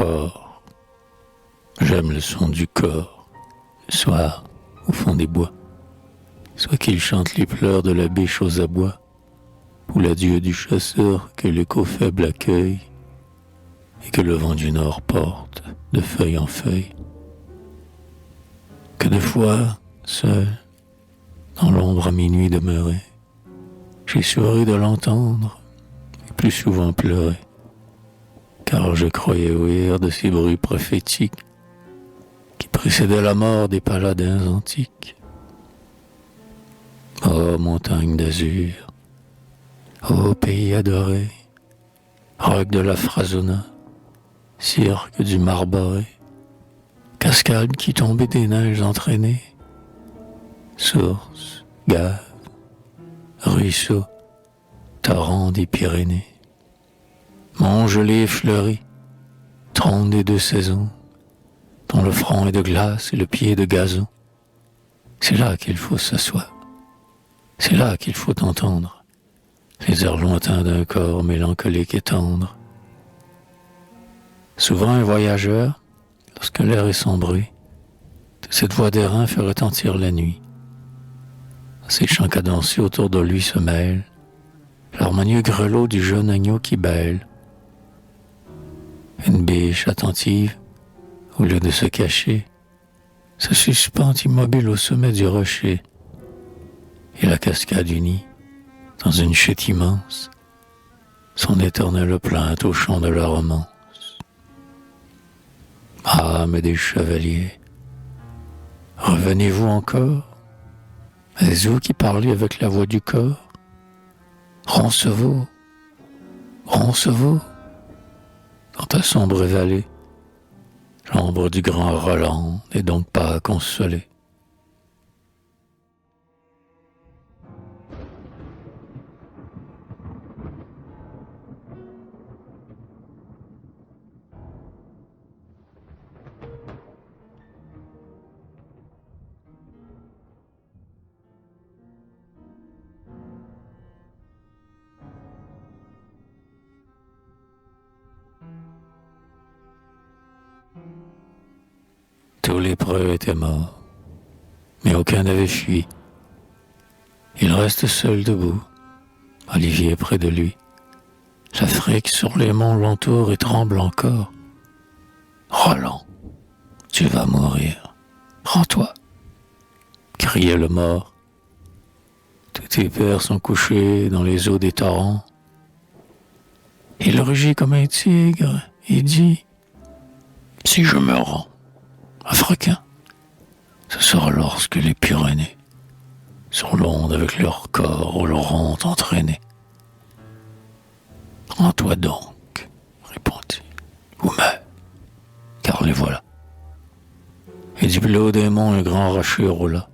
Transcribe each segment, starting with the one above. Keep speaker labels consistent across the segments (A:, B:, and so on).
A: Corps. J'aime le son du corps, le soir, au fond des bois. Soit qu'il chante les pleurs de la biche aux abois, ou l'adieu du chasseur que l'écho faible accueille, et que le vent du nord porte de feuille en feuille. Que de fois, seul, dans l'ombre à minuit demeuré, j'ai souri de l'entendre, et plus souvent pleuré, car je croyais ouïr de ces bruits prophétiques qui précédaient la mort des paladins antiques. Ô montagne d'azur, ô pays adoré, roc de la Frasona, cirque du Marboré, cascade qui tombait des neiges entraînées, source, gave, ruisseau, torrent des Pyrénées, mont gelé et fleuri, trône des deux saisons, dont le front est de glace et le pied est de gazon. C'est là qu'il faut s'asseoir, c'est là qu'il faut entendre les airs lointains d'un corps mélancolique et tendre. Souvent un voyageur, lorsque l'air est sans bruit, de cette voix d'airain fait retentir la nuit. Ces chants cadencés autour de lui se mêlent, l'harmonieux grelot du jeune agneau qui bêle. Une biche attentive, au lieu de se cacher, se suspend immobile au sommet du rocher, et la cascade unie, dans une chute immense, son éternelle plainte au chant de la romance. Âmes des chevaliers, revenez-vous encore? Est-ce vous qui parlez avec la voix du corps? Roncevaux, Roncevaux, dans ta sombre vallée, l'ombre du grand Roland n'est donc pas consolée. Tous les preux étaient morts, mais aucun n'avait fui. Il reste seul debout, Olivier près de lui. L'Afrique sur les monts l'entoure et tremble encore. Roland, tu vas mourir, rends-toi, criait le mort. Tous tes pères sont couchés dans les eaux des torrents. Il rugit comme un tigre et dit: si je me rends, Africain, ce sera lorsque les Pyrénées, sur l'onde avec leur corps, l'auront entraîné. Rends-toi donc, répondit, ou meurs, car les voilà. Et du plus haut des monts, un grand rocher roula.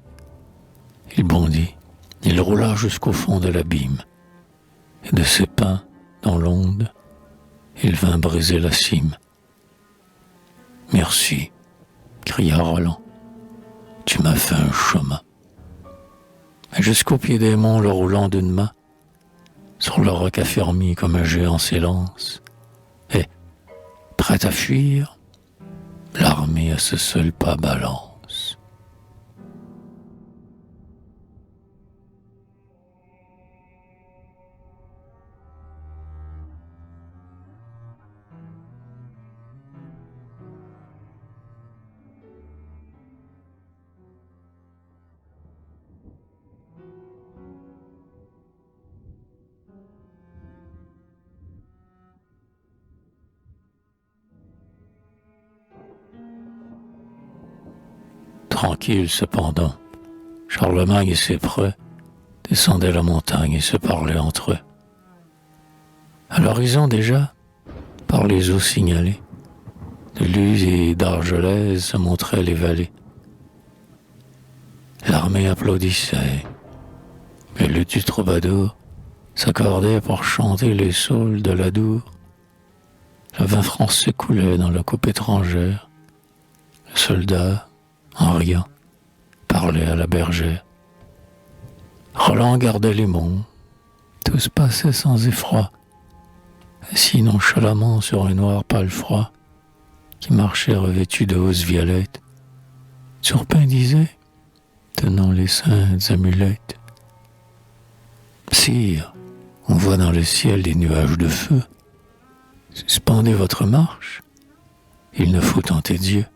A: Il bondit, il roula jusqu'au fond de l'abîme, et de ses pins, dans l'onde, il vint briser la cime. Merci, cria Roland, tu m'as fait un chemin. Et jusqu'au pied des monts, le roulant d'une main, sur le roc affermi comme un géant s'élance, et, prêt à fuir, l'armée à ce seul pas balance. Tranquille cependant, Charlemagne et ses preux descendaient la montagne et se parlaient entre eux. À l'horizon déjà, par les eaux signalées, de Luz et d'Argelès se montraient les vallées. L'armée applaudissait, le luth du troubadour s'accordait pour chanter les saules de l'Adour. Le vin français coulait dans la coupe étrangère. Le soldat, en riant, parlait à la bergère. Roland gardait les monts, tous passaient sans effroi, assis nonchalamment sur un noir palefroid. qui marchait revêtu de hausses violettes. Turpin disait, tenant les saintes amulettes: Sire, on voit dans le ciel des nuages de feu. Suspendez votre marche, il ne faut tenter Dieu.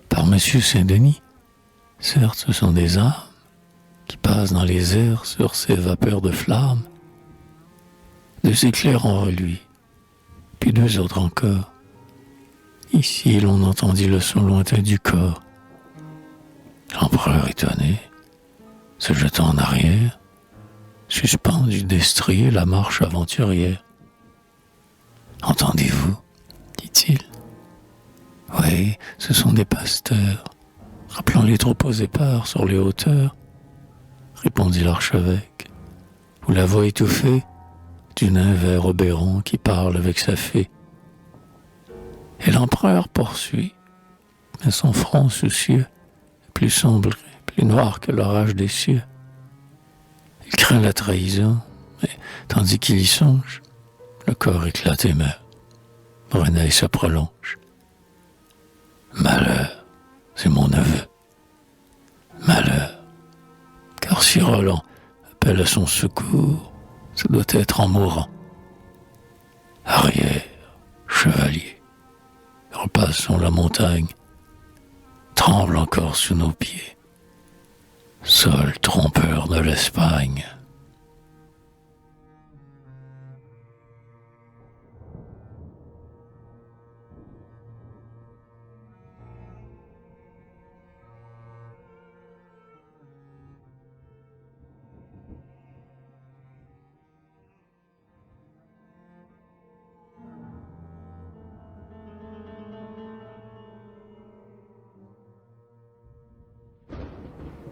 A: Par Monsieur Saint-Denis, certes ce sont des âmes qui passent dans les airs sur ces vapeurs de flammes. 2 éclairs ont reluit, puis 2 autres encore. Ici l'on entendit le son lointain du corps. L'empereur étonné, se jetant en arrière, suspend du destrier la marche aventurière. Entendez-vous, dit-il. Oui, ce sont des pasteurs, rappelant les troupeaux épars sur les hauteurs, répondit l'archevêque, ou la voix étouffée du nain vert Oberon qui parle avec sa fée. Et l'empereur poursuit, mais son front soucieux est plus sombre, plus noir que l'orage des cieux. Il craint la trahison, mais tandis qu'il y songe, le corps éclate et meurt. Renaît et se prolonge. Malheur, c'est mon neveu. Malheur, car si Roland appelle à son secours, ça doit être en mourant. Arrière, chevalier, repassons la montagne, tremble encore sous nos pieds. Sol trompeur de l'Espagne.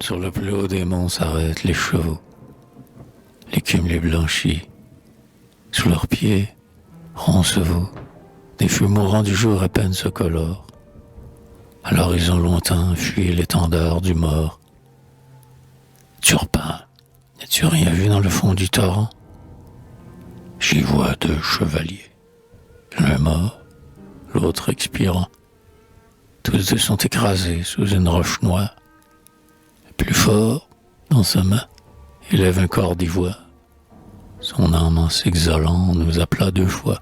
A: Sur le plus haut des monts s'arrêtent les chevaux. L'écume les blanchit. Sous leurs pieds, roncevaux, des feux mourants du jour à peine se colorent. À l'horizon lointain fuit l'étendard du mort. Turpin, n'as-tu rien vu dans le fond du torrent? J'y vois 2 chevaliers. L'un mort, l'autre expirant. Tous 2 sont écrasés sous une roche noire. Plus fort, dans sa main, élève un corps d'ivoire. Son âme en s'exhalant nous appela 2 fois.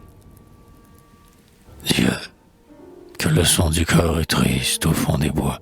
A: Dieu, que le son du corps est triste au fond des bois.